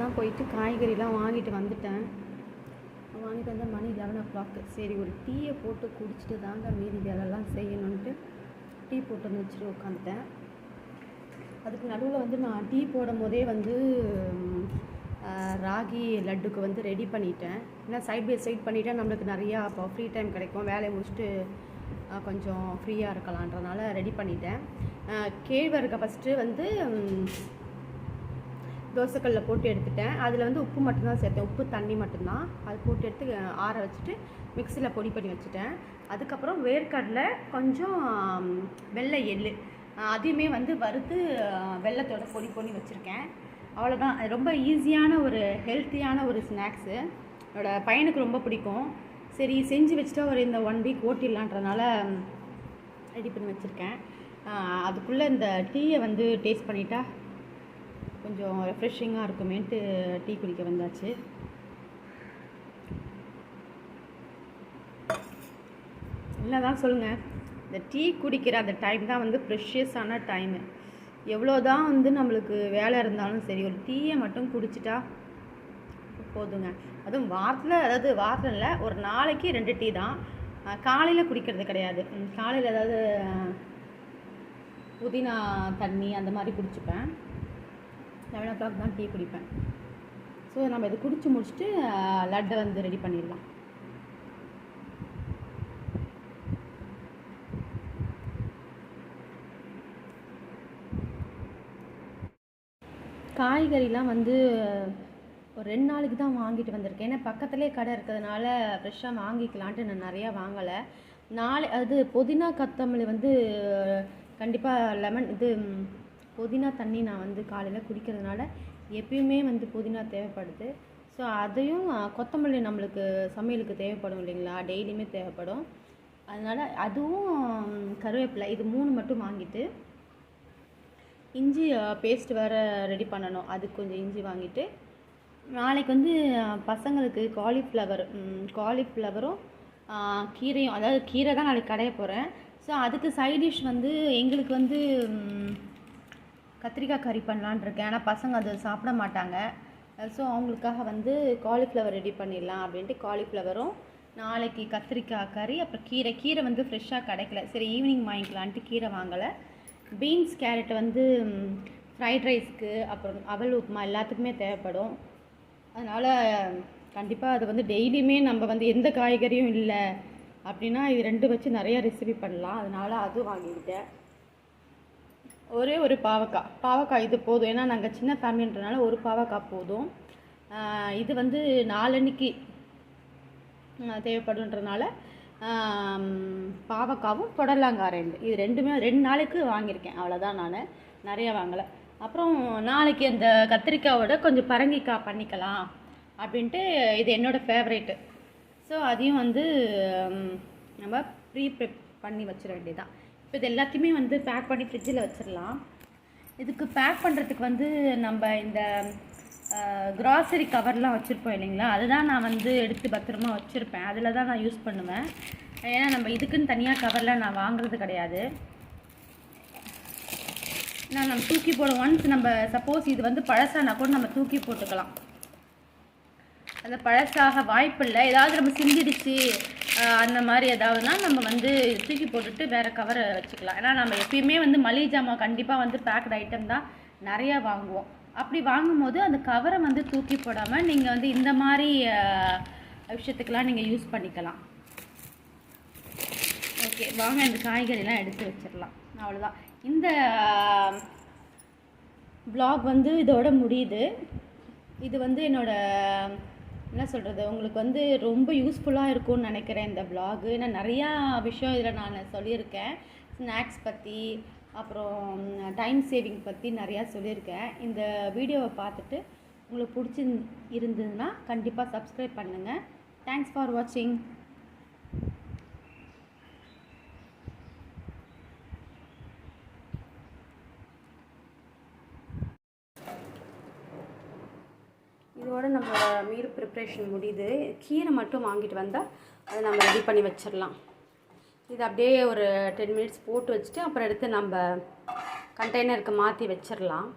தான் போயிட்டு காய்கறிலாம் வாங்கிட்டு வந்துட்டேன். வாங்கிட்டு வந்தால் மணி 11 o'clock. சரி ஒரு டீயை போட்டு குடிச்சிட்டு தாங்க மீதி வேலைலாம் செய்யணுன்ட்டு டீ போட்டு வந்து வச்சுட்டு உட்காந்துட்டேன். அதுக்கு நடுவில் வந்து நான் டீ போடும் போதே வந்து ராகி லட்டுக்கு வந்து ரெடி பண்ணிட்டேன். ஏன்னா சைட் பை சைட் பண்ணிவிட்டா நம்மளுக்கு நிறையா இப்போ ஃப்ரீ டைம் கிடைக்கும், வேலையை முடிச்சுட்டு கொஞ்சம் ஃப்ரீயாக இருக்கலான்றனால ரெடி பண்ணிட்டேன். கேழ்வரகை ஃபஸ்ட்டு வந்து தோசைக்கல்லில் போட்டு எடுத்துட்டேன். அதில் வந்து உப்பு மட்டும்தான் சேர்த்தேன், உப்பு தண்ணி மட்டும்தான். அது போட்டு எடுத்து ஆற வச்சுட்டு மிக்சியில் பொடி பண்ணி வச்சுட்டேன். அதுக்கப்புறம் வேர்க்கடலை, கொஞ்சம் வெள்ளை எள்ளு அதையுமே வந்து வறுத்து வெள்ளத்தோட பொடி பண்ணி வச்சுருக்கேன். அவ்வளோதான். ரொம்ப ஈஸியான ஒரு ஹெல்த்தியான ஒரு ஸ்நாக்ஸு. என்னோடய பையனுக்கு ரொம்ப பிடிக்கும். சரி செஞ்சு வச்சுட்டா ஒரு இந்த 1 week ஓட்டிடலான்றனால ரெடி பண்ணி வச்சுருக்கேன். அதுக்குள்ளே இந்த டீயை வந்து டேஸ்ட் பண்ணிட்டா கொஞ்சம் ரெஃப்ரெஷிங்காக இருக்குமேன்ட்டு டீ குடிக்க வந்தாச்சு. இல்லை தான் சொல்லுங்கள், இந்த டீ குடிக்கிற அந்த டைம் தான் வந்து ப்ரெஷியஸான டைமு. எவ்வளோ தான் வந்து நம்மளுக்கு வேலை இருந்தாலும் சரி, ஒரு டீயை மட்டும் குடிச்சிட்டா போதுங்க. அதுவும் வாரத்தில் இல்லை, ஒரு நாளைக்கு 2 டீ தான். காலையில் குடிக்கிறது கிடையாது. காலையில் ஏதாவது புதினா தண்ணி அந்த மாதிரி குடிச்சுப்பேன். 11 o'clock தான் டீ குடிப்பேன். ஸோ நம்ம இதை குடிச்சு முடிச்சுட்டு லட்டை வந்து ரெடி பண்ணிடலாம். காய்கறிலாம் வந்து ஒரு 2 நாளைக்கு தான் வாங்கிட்டு வந்திருக்கேன். ஏன்னா பக்கத்துலேயே கடை இருக்கிறதுனால ஃப்ரெஷ்ஷாக வாங்கிக்கலான்ட்டு நான் நிறையா வாங்கலை. அது புதினா கொத்தமல்லி வந்து கண்டிப்பாக புதினா தண்ணி நான் வந்து காலையில் குடிக்கிறதுனால எப்பயுமே வந்து புதினா தேவைப்படுது. ஸோ அதையும் கொத்தமல்லி நம்மளுக்கு சமையலுக்கு தேவைப்படும் இல்லைங்களா, டெய்லியுமே தேவைப்படும். அதனால் அதுவும் கருவேப்பிலை இது 3 மட்டும் வாங்கிட்டு, இஞ்சி பேஸ்ட் வேறு ரெடி பண்ணணும். அதுக்கு கொஞ்சம் இஞ்சி வாங்கிட்டு, நாளைக்கு வந்து பசங்களுக்கு காலிஃப்ளவரும் கீரையும், அதாவது கீரை தான் நாளைக்கு கடைய போகிறேன். ஸோ அதுக்கு சைட் டிஷ் வந்து எங்களுக்கு வந்து கத்திரிக்காய் கறி பண்ணலான் இருக்கேன். ஆனால் பசங்க அதை சாப்பிட மாட்டாங்க. ஸோ அவங்களுக்காக வந்து காலிஃப்ளவர் ரெடி பண்ணிடலாம் அப்படின்ட்டு காலிஃப்ளவரும், நாளைக்கு கத்திரிக்காய் கறி, அப்புறம் கீரை வந்து ஃப்ரெஷ்ஷாக கிடைக்கல, சரி ஈவினிங் வாங்கிக்கலான்ட்டு கீரை வாங்கலை. பீன்ஸ் கேரட் வந்து ஃப்ரைட் ரைஸ்க்கு அப்புறம் அவல் உப்புமா எல்லாத்துக்குமே தேவைப்படும். அதனால் கண்டிப்பாக அது வந்து டெய்லியுமே நம்ம வந்து எந்த காய்கறியும் இல்லை அப்படின்னா இது 2 வச்சு நிறையா ரெசிபி பண்ணலாம். அதனால் அது வாங்கிக்கிட்டேன். ஒரே ஒரு பாவக்காய் இது போதும். ஏன்னா நாங்கள் சின்ன ஃபேமிலின்றனால ஒரு பாவக்காய் போதும். இது வந்து 4 அன்னைக்கு தேவைப்படுன்றனால பாவக்காவும் புடலங்காய் 2 இது 2மே 2 நாளைக்கு வாங்கியிருக்கேன். அவ்வளோதான், நான் நிறையா வாங்கலை. அப்புறம் நாளைக்கு அந்த கத்திரிக்காயோட கொஞ்சம் பரங்கிக்காய் பண்ணிக்கலாம் அப்படின்ட்டு, இது என்னோடய ஃபேவரேட்டு. ஸோ அதையும் வந்து நம்ம ப்ரிப் பண்ணி வச்சிட வேண்டியதான். இப்போ இது எல்லாத்தையுமே வந்து பேக் பண்ணி ஃப்ரிட்ஜில் வச்சிடலாம். இதுக்கு பேக் பண்ணுறதுக்கு வந்து நம்ம இந்த க்ராசரி கவர்லாம் வச்சுருப்போம் இல்லைங்களா, அதுதான் நான் வந்து எடுத்து பத்திரமா வச்சுருப்பேன். அதில் தான் நான் யூஸ் பண்ணுவேன். ஏன்னா நம்ம இதுக்குன்னு தனியாக கவர்லாம் நான் வாங்குறது கிடையாது. ஏன்னா நம்ம தூக்கி போடுவோம். ஒன்ஸ் நம்ம சப்போஸ் இது வந்து பழசானா கூட நம்ம தூக்கி போட்டுக்கலாம். அந்த பழசாக வாய்ப்பு இல்லை. ஏதாவது நம்ம சிந்திடுச்சு அந்த மாதிரி ஏதாவதுனா நம்ம வந்து தூக்கி போட்டுட்டு வேறு கவரை வச்சுக்கலாம். ஏன்னா நம்ம எப்பயுமே வந்து மளிகை ஜாமான் கண்டிப்பாக வந்து பேக்டு ஐட்டம் தான் நிறையா வாங்குவோம். அப்படி வாங்கும்போது அந்த கவரை வந்து தூக்கி போடாமல் நீங்கள் வந்து இந்த மாதிரி விஷயத்துக்கெலாம் நீங்கள் யூஸ் பண்ணிக்கலாம். ஓகே, வாங்க இந்த காய்கறிலாம் எடுத்து வச்சிடலாம். அவ்வளோதான். இந்த vlog வந்து இதோட முடியுது. இது வந்து என்ன சொல்கிறது, உங்களுக்கு வந்து ரொம்ப யூஸ்ஃபுல்லாக இருக்கும்னு நினைக்கிறேன் இந்த vlog. ஏன்னா நிறையா விஷயம் இதில் நான் சொல்லியிருக்கேன். ஸ்நாக்ஸ் பற்றி, அப்புறம் டைம் சேவிங் பற்றி நிறையா சொல்லியிருக்கேன். இந்த வீடியோவை பார்த்துட்டு உங்களுக்கு இருந்ததுன்னா கண்டிப்பாக சப்ஸ்கிரைப் பண்ணுங்கள். தேங்க்ஸ் ஃபார் வாட்சிங். இதோட நம்ம மீல் ப்ரிப்ரேஷன் முடியுது. கீரை மட்டும் வாங்கிட்டு வந்தால் அதை நம்ம ரெடி பண்ணி வச்சிடலாம். இது அப்படியே ஒரு 10 minutes போட்டு வச்சுட்டு அப்புறம் எடுத்து நம்ம கண்டெய்னருக்கு மாற்றி வச்சிடலாம்.